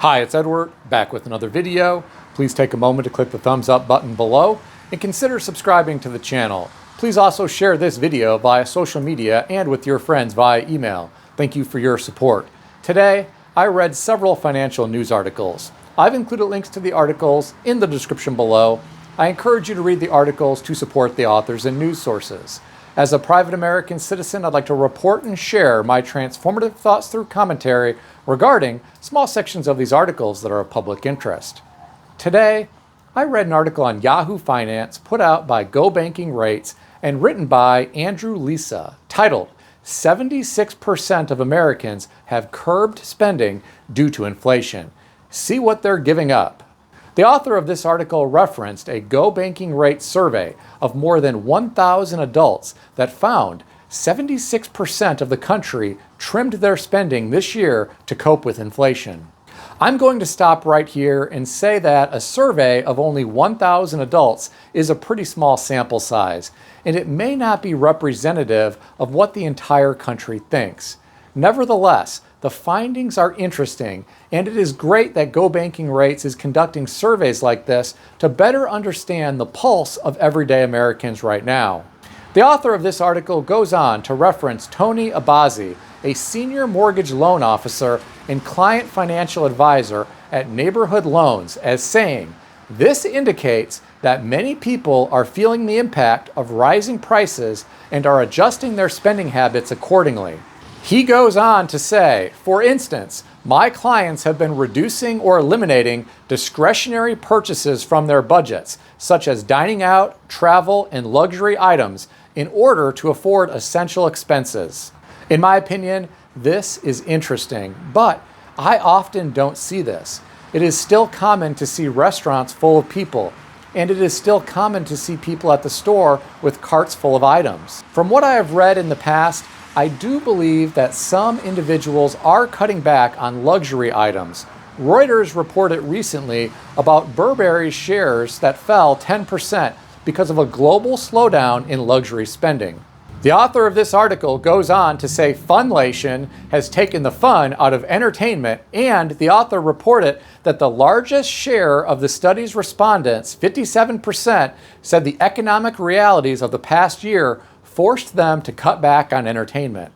Hi, it's Edward, back with another video. Please take a moment to click the thumbs up button below and consider subscribing to the channel. Please also share this video via social media and with your friends via email. Thank you for your support. Today, I read several financial news articles. I've included links to the articles in the description below. I encourage you to read the articles to support the authors and news sources. As a private American citizen, I'd like to report and share my transformative thoughts through commentary regarding small sections of these articles that are of public interest. Today, I read an article on Yahoo Finance put out by Go Banking Rates and written by Andrew Lisa, titled 76% of Americans have curbed spending due to inflation. See what they're giving up. The author of this article referenced a Go Banking Rates survey of more than 1,000 adults that found 76% of the country trimmed their spending this year to cope with inflation. I'm going to stop right here and say that a survey of only 1,000 adults is a pretty small sample size, and it may not be representative of what the entire country thinks. Nevertheless, the findings are interesting, and it is great that Go Banking Rates is conducting surveys like this to better understand the pulse of everyday Americans right now. The author of this article goes on to reference Tony Abazi, a senior mortgage loan officer and client financial advisor at Neighborhood Loans, as saying, "This indicates that many people are feeling the impact of rising prices and are adjusting their spending habits accordingly." He goes on to say, for instance, my clients have been reducing or eliminating discretionary purchases from their budgets, such as dining out, travel, and luxury items, in order to afford essential expenses. In my opinion, this is interesting, but I often don't see this. It is still common to see restaurants full of people, and it is still common to see people at the store with carts full of items. From what I have read in the past, I do believe that some individuals are cutting back on luxury items. Reuters reported recently about Burberry's shares that fell 10% because of a global slowdown in luxury spending. The author of this article goes on to say funlation has taken the fun out of entertainment, and the author reported that the largest share of the study's respondents, 57%, said the economic realities of the past year forced them to cut back on entertainment.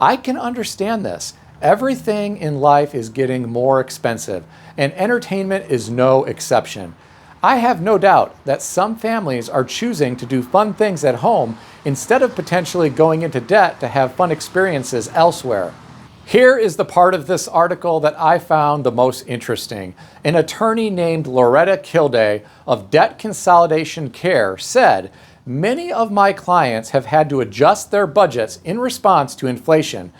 I can understand this. Everything in life is getting more expensive, and entertainment is no exception. I have no doubt that some families are choosing to do fun things at home instead of potentially going into debt to have fun experiences elsewhere. Here is the part of this article that I found the most interesting. An attorney named Loretta Kilday of Debt Consolidation Care said, "Many of my clients have had to adjust their budgets in response to inflation.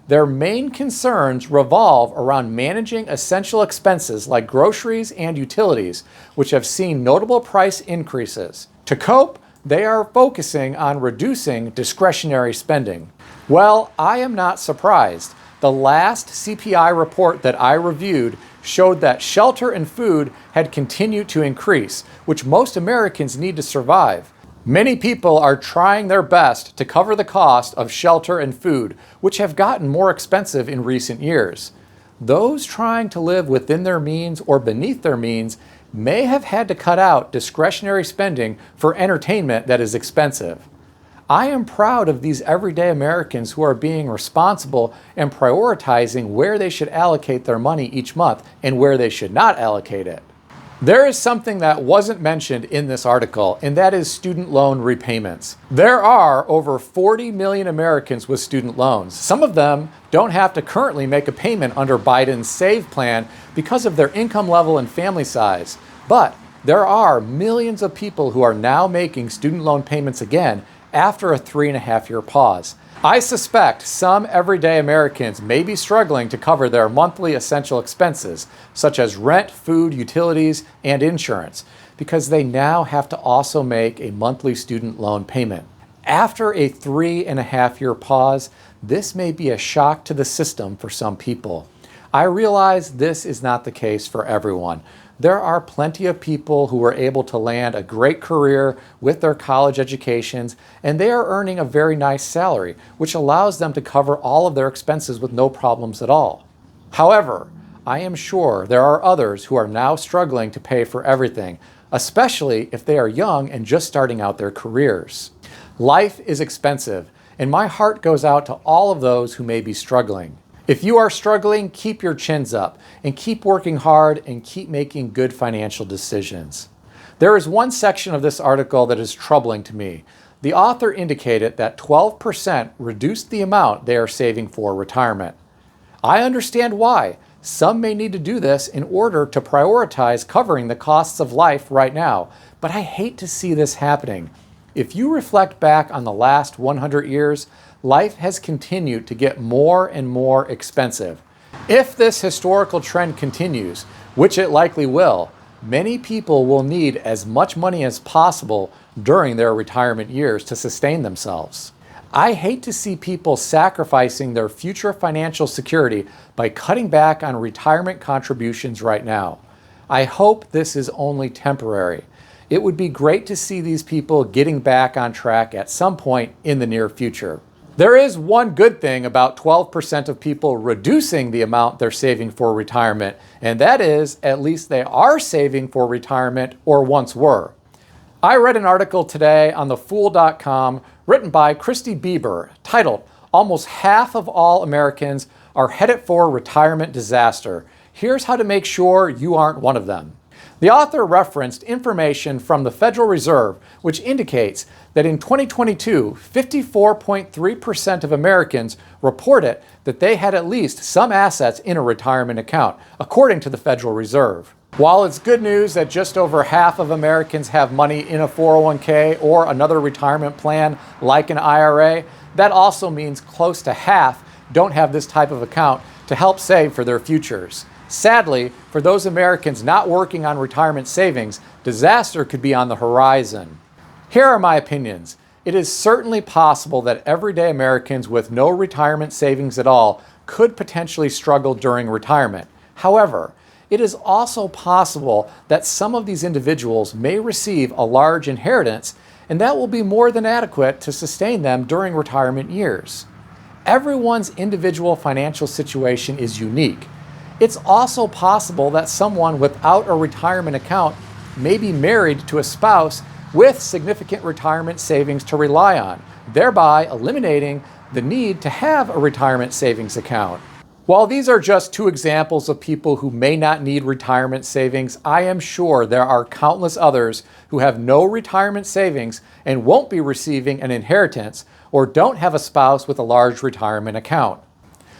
Their main concerns revolve around managing essential expenses like groceries and utilities, which have seen notable price increases. To cope, they are focusing on reducing discretionary spending." Well, I am not surprised. The last CPI report that I reviewed showed that shelter and food had continued to increase, which most Americans need to survive. Many people are trying their best to cover the cost of shelter and food, which have gotten more expensive in recent years. Those trying to live within their means or beneath their means may have had to cut out discretionary spending for entertainment that is expensive. I am proud of these everyday Americans who are being responsible and prioritizing where they should allocate their money each month and where they should not allocate it. There is something that wasn't mentioned in this article, and that is student loan repayments. There are over 40 million Americans with student loans. Some of them don't have to currently make a payment under Biden's SAVE plan because of their income level and family size. But there are millions of people who are now making student loan payments again after a 3.5-year pause. I suspect some everyday Americans may be struggling to cover their monthly essential expenses, such as rent, food, utilities, and insurance, because they now have to also make a monthly student loan payment. After a 3.5-year pause, this may be a shock to the system for some people. I realize this is not the case for everyone. There are plenty of people who are able to land a great career with their college educations, and they are earning a very nice salary, which allows them to cover all of their expenses with no problems at all. However, I am sure there are others who are now struggling to pay for everything, especially if they are young and just starting out their careers. Life is expensive, and my heart goes out to all of those who may be struggling. If you are struggling, keep your chins up and keep working hard and keep making good financial decisions. There is one section of this article that is troubling to me. The author indicated that 12% reduced the amount they are saving for retirement. I understand why. Some may need to do this in order to prioritize covering the costs of life right now, but I hate to see this happening. If you reflect back on the last 100 years, life has continued to get more and more expensive. If this historical trend continues, which it likely will, many people will need as much money as possible during their retirement years to sustain themselves. I hate to see people sacrificing their future financial security by cutting back on retirement contributions right now. I hope this is only temporary. It would be great to see these people getting back on track at some point in the near future. There is one good thing about 12% of people reducing the amount they're saving for retirement, and that is at least they are saving for retirement or once were. I read an article today on thefool.com written by Christy Bieber titled, "Almost half of all Americans are headed for retirement disaster. Here's how to make sure you aren't one of them." The author referenced information from the Federal Reserve, which indicates that in 2022, 54.3% of Americans reported that they had at least some assets in a retirement account, according to the Federal Reserve. While it's good news that just over half of Americans have money in a 401k or another retirement plan like an IRA, that also means close to half don't have this type of account to help save for their futures. Sadly, for those Americans not working on retirement savings, disaster could be on the horizon. Here are my opinions. It is certainly possible that everyday Americans with no retirement savings at all could potentially struggle during retirement. However, it is also possible that some of these individuals may receive a large inheritance, and that will be more than adequate to sustain them during retirement years. Everyone's individual financial situation is unique. It's also possible that someone without a retirement account may be married to a spouse with significant retirement savings to rely on, thereby eliminating the need to have a retirement savings account. While these are just two examples of people who may not need retirement savings, I am sure there are countless others who have no retirement savings and won't be receiving an inheritance or don't have a spouse with a large retirement account.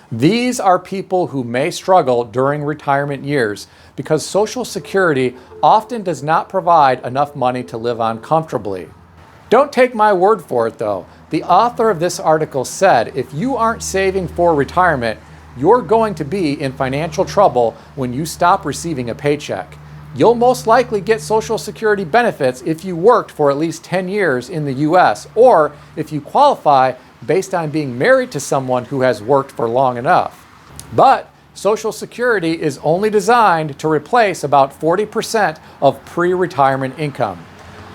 These are people who may struggle during retirement years because Social Security often does not provide enough money to live on comfortably. Don't take my word for it though. The author of this article said if you aren't saving for retirement, you're going to be in financial trouble when you stop receiving a paycheck. You'll most likely get Social Security benefits if you worked for at least 10 years in the US, or if you qualify based on being married to someone who has worked for long enough. But Social Security is only designed to replace about 40% of pre-retirement income.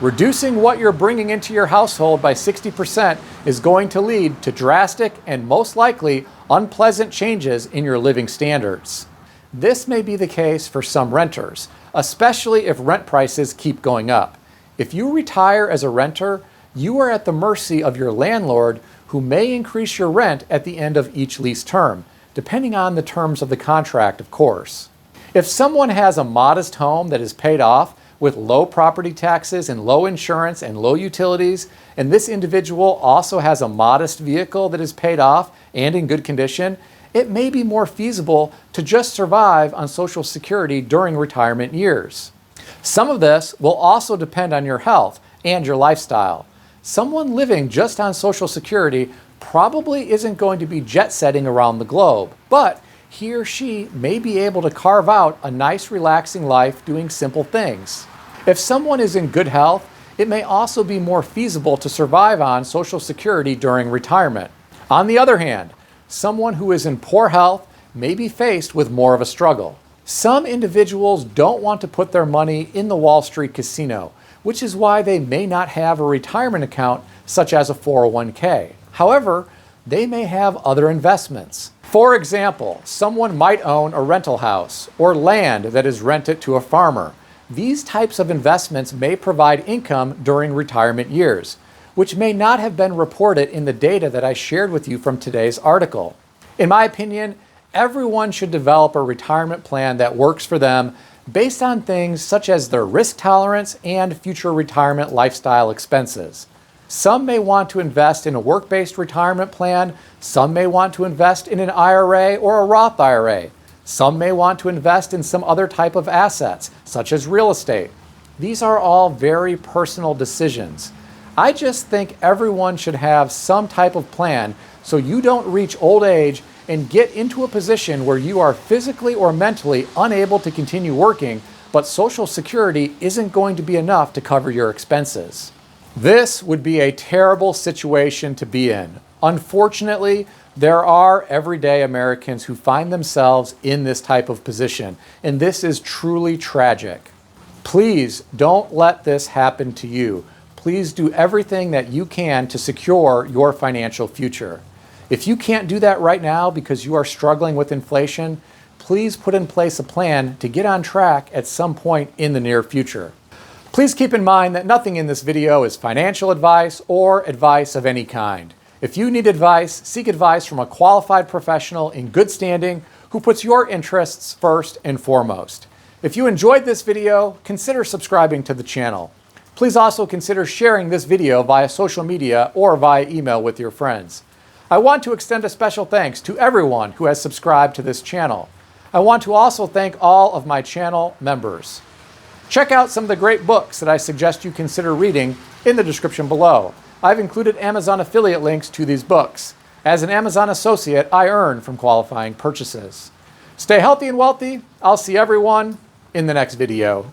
Reducing what you're bringing into your household by 60% is going to lead to drastic and most likely unpleasant changes in your living standards. This may be the case for some renters, especially if rent prices keep going up. If you retire as a renter, you are at the mercy of your landlord, who may increase your rent at the end of each lease term, depending on the terms of the contract, of course. If someone has a modest home that is paid off with low property taxes and low insurance and low utilities, and this individual also has a modest vehicle that is paid off and in good condition, it may be more feasible to just survive on Social Security during retirement years. Some of this will also depend on your health and your lifestyle. Someone living just on Social Security probably isn't going to be jet-setting around the globe, but he or she may be able to carve out a nice, relaxing life doing simple things. If someone is in good health, it may also be more feasible to survive on Social Security during retirement. On the other hand, someone who is in poor health may be faced with more of a struggle. Some individuals don't want to put their money in the Wall Street casino, which is why they may not have a retirement account such as a 401k. However, they may have other investments. For example, someone might own a rental house or land that is rented to a farmer. These types of investments may provide income during retirement years, which may not have been reported in the data that I shared with you from today's article. In my opinion, everyone should develop a retirement plan that works for them based on things such as their risk tolerance and future retirement lifestyle expenses. Some may want to invest in a work-based retirement plan. Some may want to invest in an IRA or a Roth IRA. Some may want to invest in some other type of assets, such as real estate. These are all very personal decisions. I just think everyone should have some type of plan so you don't reach old age and get into a position where you are physically or mentally unable to continue working, but Social Security isn't going to be enough to cover your expenses. This would be a terrible situation to be in. Unfortunately, there are everyday Americans who find themselves in this type of position, and this is truly tragic. Please don't let this happen to you. Please do everything that you can to secure your financial future. If you can't do that right now because you are struggling with inflation, please put in place a plan to get on track at some point in the near future. Please keep in mind that nothing in this video is financial advice or advice of any kind. If you need advice, seek advice from a qualified professional in good standing who puts your interests first and foremost. If you enjoyed this video, consider subscribing to the channel. Please also consider sharing this video via social media or via email with your friends. I want to extend a special thanks to everyone who has subscribed to this channel. I want to also thank all of my channel members. Check out some of the great books that I suggest you consider reading in the description below. I've included Amazon affiliate links to these books. As an Amazon associate, I earn from qualifying purchases. Stay healthy and wealthy. I'll see everyone in the next video.